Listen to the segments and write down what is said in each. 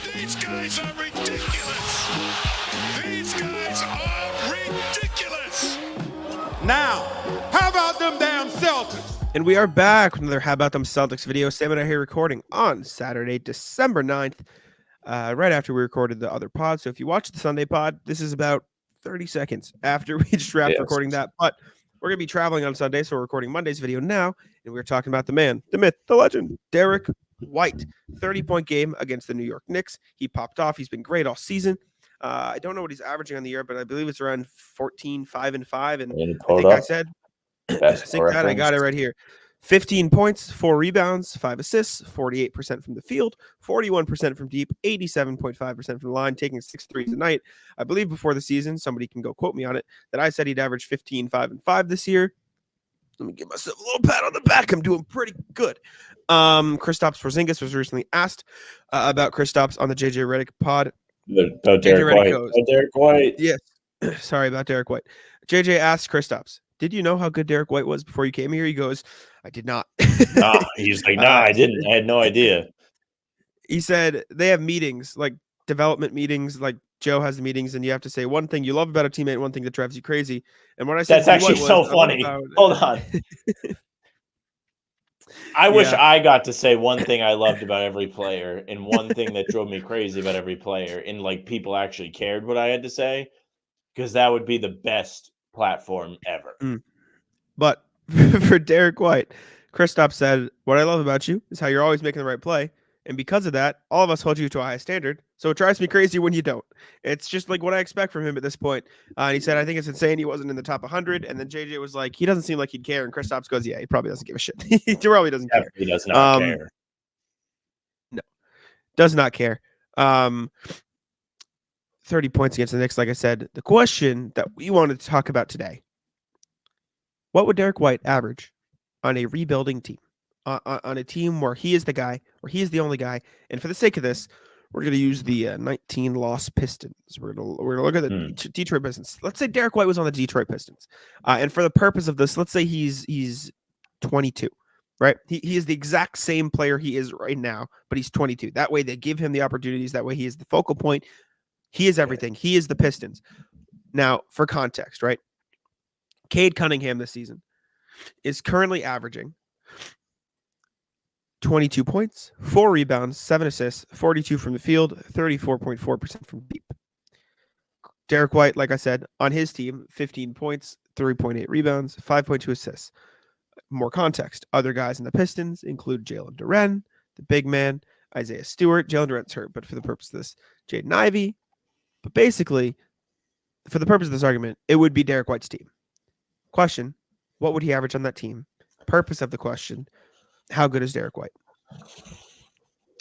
These guys are ridiculous. These guys are ridiculous. Now, how about them damn Celtics? And we are back with another How About Them Celtics video. Sam and I here recording on Saturday, December 9th, right after we recorded the other pod. So if you watch the Sunday pod, this is about 30 seconds after we just wrapped recording that. But we're going to be traveling on Sunday, so we're recording Monday's video now. And we're talking about the man, the myth, the legend, Derrick White. 30-point game against the New York Knicks. He popped off. He's been great all season. I don't know what he's averaging on the year, but I believe it's around 14, 5, and 5. And I think I said, I got it right here. 15 points, 4 rebounds, 5 assists, 48% from the field, 41% from deep, 87.5% from the line, taking 6 threes a night. I believe before the season, somebody can go quote me on it, that I said he'd average 15, 5, and 5 this year. Let me give myself a little pat on the back. I'm doing pretty good. Kristaps Porzingis was recently asked about Kristaps on the JJ Redick pod. Derrick White. Yes. Sorry about Derrick White. JJ asked Kristaps, did you know how good Derrick White was before you came here? He goes, I did not. He's like, I didn't. I had no idea. He said they have meetings, like development meetings, like Joe has the meetings, and you have to say one thing you love about a teammate, one thing that drives you crazy. And when I said that's actually so funny. Hold on. I wish I got to say one thing I loved about every player and one thing that drove me crazy about every player, and like people actually cared what I had to say, because that would be the best platform ever. But for Derrick White, Kristaps said, what I love about you is how you're always making the right play. And because of that, all of us hold you to a high standard. So it drives me crazy when you don't. It's just like what I expect from him at this point. And he said, I think it's insane he wasn't in the top 100. And then JJ was like, he doesn't seem like he'd care. And Kristaps goes, yeah, he probably doesn't give a shit. He probably doesn't care. He does not care. No, does not care. 30 points against the Knicks, like I said. The question that we wanted to talk about today, what would Derrick White average on a rebuilding team? On a team where he is the guy, where he is the only guy. And for the sake of this, we're going to use the 19-loss Pistons. We're going to look at the Detroit Pistons. Let's say Derrick White was on the Detroit Pistons. And for the purpose of this, let's say he's 22, right? He is the exact same player he is right now, but he's 22. That way they give him the opportunities. That way he is the focal point. He is everything. He is the Pistons. Now, for context, right? Cade Cunningham this season is currently averaging 22 points, 4 rebounds, 7 assists, 42 from the field, 34.4% from deep. Derrick White, like I said, on his team, 15 points, 3.8 rebounds, 5.2 assists. More context. Other guys in the Pistons include Jalen Duren, the big man, Isaiah Stewart. Jalen Duren's hurt, but for the purpose of this, Jaden Ivey. But basically, for the purpose of this argument, it would be Derrick White's team. Question, what would he average on that team? Purpose of the question, how good is Derrick White?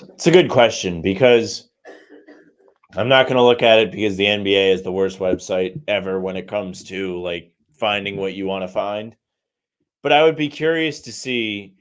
It's a good question, because I'm not going to look at it because the NBA is the worst website ever when it comes to like finding what you want to find. But I would be curious to see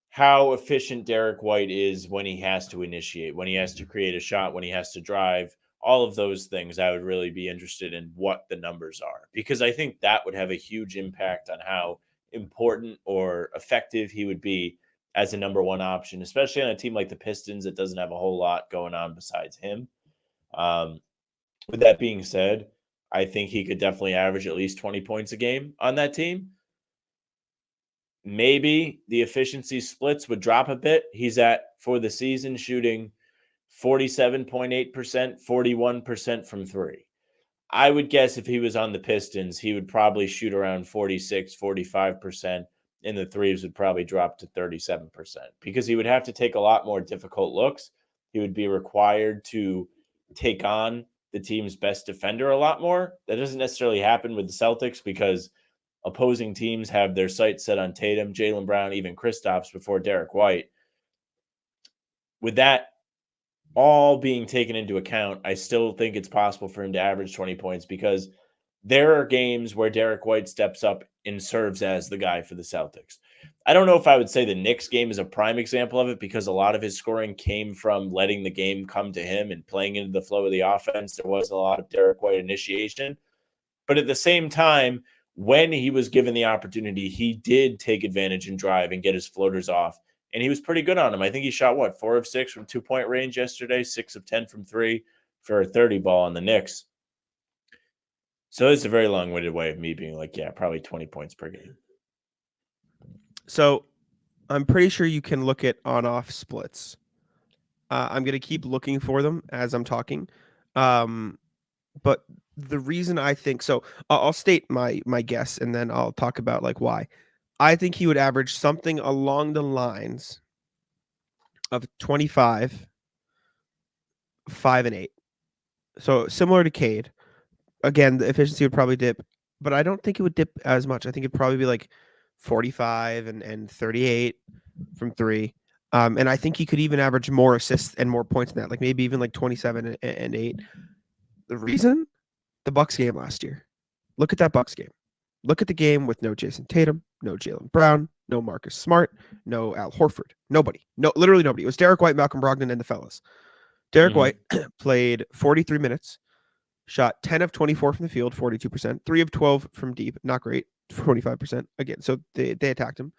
how efficient Derrick White is when he has to initiate, when he has to create a shot, when he has to drive, all of those things. I would really be interested in what the numbers are, because I think that would have a huge impact on how important or effective he would be as a number one option, especially on a team like the Pistons that doesn't have a whole lot going on besides him. With that being said, I think he could definitely average at least 20 points a game on that team. Maybe the efficiency splits would drop a bit. He's at, for the season, shooting 47.8%, 41% from three. I would guess if he was on the Pistons, he would probably shoot around 46, 45%, and the threes would probably drop to 37%, because he would have to take a lot more difficult looks. He would be required to take on the team's best defender a lot more. That doesn't necessarily happen with the Celtics, because opposing teams have their sights set on Tatum, Jaylen Brown, even Kristaps before Derrick White. With that all being taken into account, I still think it's possible for him to average 20 points, because there are games where Derrick White steps up and serves as the guy for the Celtics. I don't know if I would say the Knicks game is a prime example of it, because a lot of his scoring came from letting the game come to him and playing into the flow of the offense. There was a lot of Derrick White initiation. But at the same time, when he was given the opportunity, he did take advantage and drive and get his floaters off and he was pretty good on him. I think he shot 4 of 6 from 2-point range yesterday, 6 of 10 from 3 for a 30 ball on the Knicks. So it's a very long-winded way of me being like, yeah, probably 20 points per game. So I'm pretty sure you can look at on-off splits. I'm going to keep looking for them as I'm talking. But the reason I think so, I'll state my guess and then I'll talk about like why. I think he would average something along the lines of 25, 5, and 8. So similar to Cade. Again, the efficiency would probably dip, but I don't think it would dip as much. I think it'd probably be like 45 and 38 from 3. And I think he could even average more assists and more points than that, like maybe even like 27 and 8. The reason? The Bucks game last year. Look at that Bucks game. Look at the game with no Jason Tatum, no Jaylen Brown, no Marcus Smart, no Al Horford. Nobody. No, literally nobody. It was Derrick White, Malcolm Brogdon, and the fellas. Derrick White played 43 minutes, shot 10 of 24 from the field, 42%, 3 of 12 from deep, not great, 25%. Again, so they attacked him.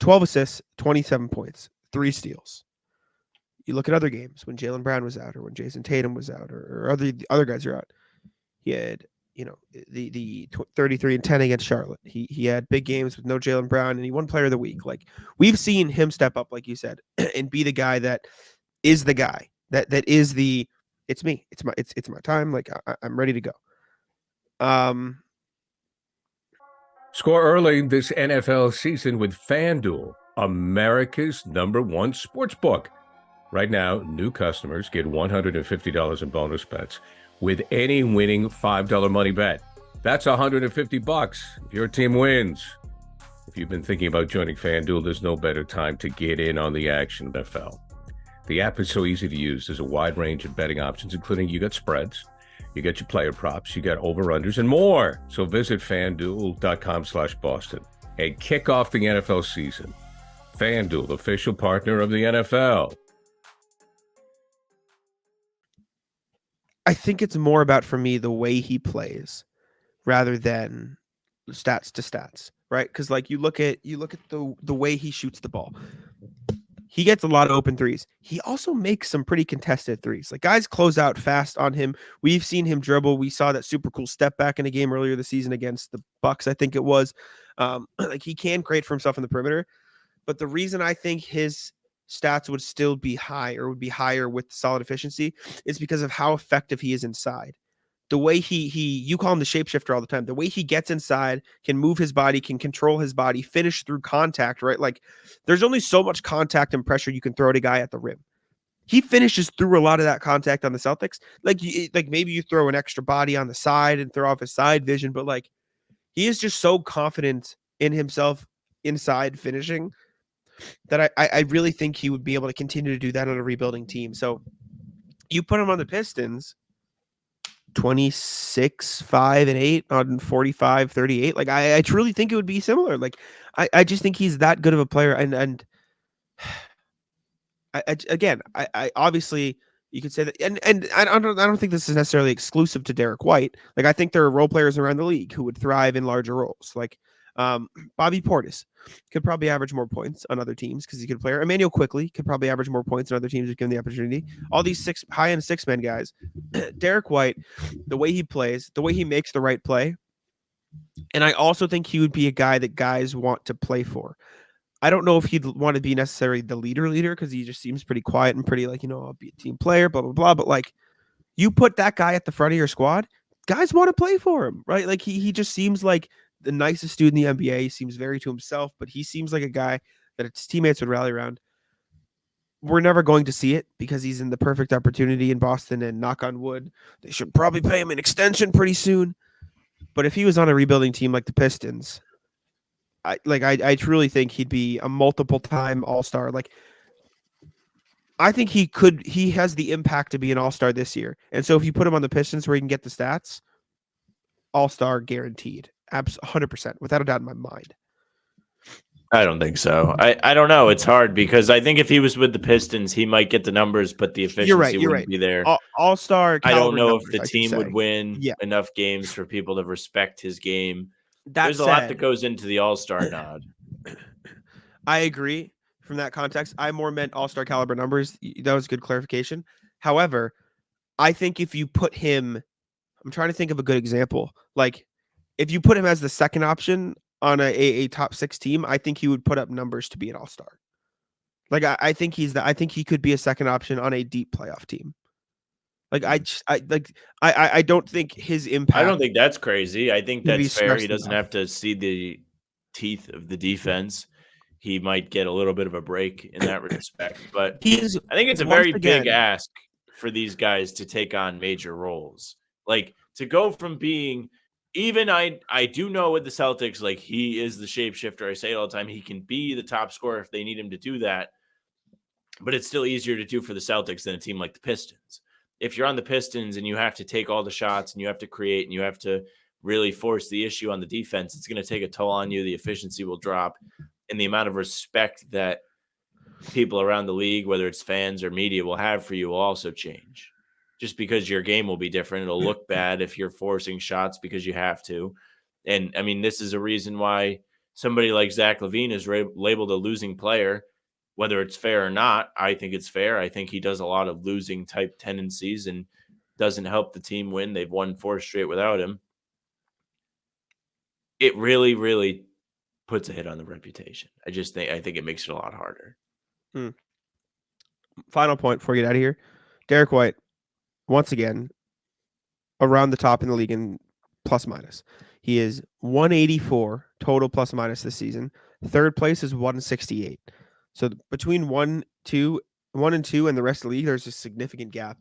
12 assists, 27 points, 3 steals. You look at other games when Jaylen Brown was out or when Jason Tatum was out or other guys are out. He had, the 33 and 10 against Charlotte. He had big games with no Jaylen Brown, and he won Player of the Week. Like, we've seen him step up, like you said, and be the guy that is the guy that is the. It's me. It's my time. Like I'm ready to go. Score early this NFL season with FanDuel, America's #1 sportsbook. Right now, new customers get $150 in bonus bets with any winning $5 money bet. That's $150 if your team wins. If you've been thinking about joining FanDuel, there's no better time to get in on the action, NFL. The app is so easy to use. There's a wide range of betting options, including you got spreads, you got your player props, you got over-unders, and more. So visit FanDuel.com/Boston and kick off the NFL season. FanDuel, official partner of the NFL. I think it's more about, for me, the way he plays rather than stats to stats, right? Because like you look at the way he shoots the ball. He gets a lot of open threes. He also makes some pretty contested threes. Like, guys close out fast on him. We've seen him dribble. We saw that super cool step back in a game earlier this season against the Bucks, I think it was. Like, he can create for himself in the perimeter. But the reason I think his stats would still be high or would be higher with solid efficiency is because of how effective he is inside. The way you call him the shapeshifter all the time. The way he gets inside, can move his body, can control his body, finish through contact, right? Like, there's only so much contact and pressure you can throw at a guy at the rim. He finishes through a lot of that contact on the Celtics. Like maybe you throw an extra body on the side and throw off his side vision, but like, he is just so confident in himself inside finishing that I really think he would be able to continue to do that on a rebuilding team. So you put him on the Pistons, 26, 5, and 8 on 45, 38. Like, I truly think it would be similar. Like, I just think he's that good of a player. And I obviously you could say that, and I don't think this is necessarily exclusive to Derrick White. Like, I think there are role players around the league who would thrive in larger roles. Like, Bobby Portis could probably average more points on other teams because he could play. Emmanuel Quickly could probably average more points on other teams if given the opportunity. All these high-end 6-man guys. Derrick White, the way he plays, the way he makes the right play, and I also think he would be a guy that guys want to play for. I don't know if he'd want to be necessarily the leader because he just seems pretty quiet and pretty like, I'll be a team player, blah, blah, blah. But like, you put that guy at the front of your squad, guys want to play for him, right? Like, he just seems like the nicest dude in the NBA. He seems very to himself, but he seems like a guy that his teammates would rally around. We're never going to see it because he's in the perfect opportunity in Boston, and knock on wood, they should probably pay him an extension pretty soon. But if he was on a rebuilding team like the Pistons, I truly think he'd be a multiple-time All-Star. Like, I think he has the impact to be an All-Star this year. And so if you put him on the Pistons where he can get the stats, All-Star guaranteed. 100%, without a doubt in my mind. I don't think so. I don't know. It's hard because I think if he was with the Pistons, he might get the numbers, but the efficiency wouldn't be there. All-star. I don't know numbers, if the team would win enough games for people to respect his game. There's a lot that goes into the All-Star nod. I agree. from that context. I more meant all-star caliber numbers. That was good clarification. However, I think if you put him, I'm trying to think of a good example. Like if you put him as the second option on a top 6 team, I think he would put up numbers to be an all-star. Like I think I think he could be a second option on a deep playoff team. Like I don't think his impact. I don't think that's crazy. I think Can be that's fair. He stressed doesn't enough. have to see the teeth of the defense. He might get a little bit of a break in that respect, but He is I think it's a once very big again- ask for these guys to take on major roles. Like to go from being even I do know with the Celtics, like he is the shapeshifter. I say it all the time. He can be the top scorer if they need him to do that. But it's still easier to do for the Celtics than a team like the Pistons. If you're on the Pistons and you have to take all the shots and you have to create and you have to really force the issue on the defense, it's going to take a toll on you. The efficiency will drop, and the amount of respect that people around the league, whether it's fans or media, will have for you will also change. Just because your game will be different. It'll look bad if you're forcing shots because you have to. And, I mean, this is a reason why somebody like Zach LaVine is labeled a losing player. Whether it's fair or not, I think it's fair. I think he does a lot of losing type tendencies and doesn't help the team win. They've won 4 straight without him. It really, really puts a hit on the reputation. I think it makes it a lot harder. Final point before we get out of here. Derrick White, once again, around the top in the league in plus minus. He is 184 total plus minus this season. Third place is 168. So between 1 and 2 and the rest of the league, there's a significant gap.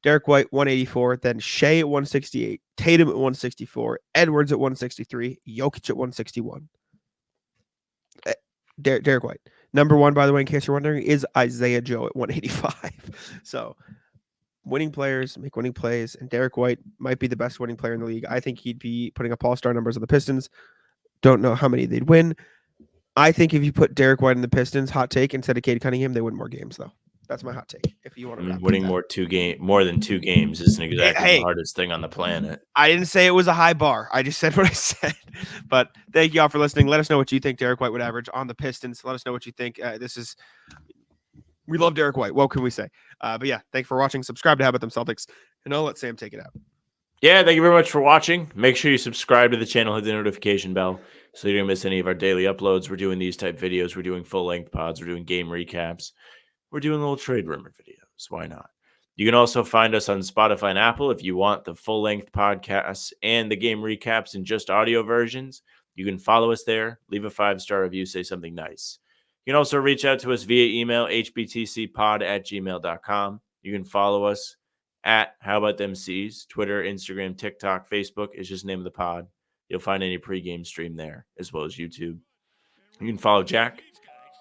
Derrick White, 184, then Shea at 168, Tatum at 164, Edwards at 163, Jokic at 161. Derrick White. Number 1, by the way, in case you're wondering, is Isaiah Joe at 185. So winning players make winning plays, and Derrick White might be the best winning player in the league. I think he'd be putting up all-star numbers on the Pistons. Don't know how many they'd win. I think if you put Derrick White in the Pistons, hot take, instead of Cade Cunningham, they win more games, though. That's my hot take. If you want to, Winning more than 2 games isn't exactly the hardest thing on the planet. I didn't say it was a high bar. I just said what I said. But thank you all for listening. Let us know what you think Derrick White would average on the Pistons. Let us know what you think. We love Derrick White. What can we say? But yeah, thanks for watching. Subscribe to How About Them Celtics, and I'll let Sam take it out. Yeah, thank you very much for watching. Make sure you subscribe to the channel, hit the notification bell so you don't miss any of our daily uploads. We're doing these type videos. We're doing full-length pods. We're doing game recaps. We're doing little trade rumor videos. Why not? You can also find us on Spotify and Apple if you want the full-length podcasts and the game recaps in just audio versions. You can follow us there. Leave a 5-star review. Say something nice. You can also reach out to us via email, hbtcpod@gmail.com. You can follow us at How About Them C's, Twitter, Instagram, TikTok, Facebook is just the name of the pod. You'll find any pregame stream there, as well as YouTube. You can follow Jack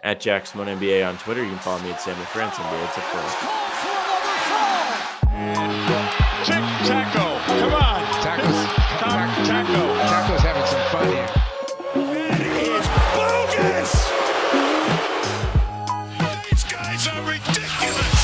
at JackSimoneNBA on Twitter. You can follow me at Sam LaFrance NBA. It's up first. Taco, come on. Taco's having some fun here. That is bogus. These guys are ridiculous.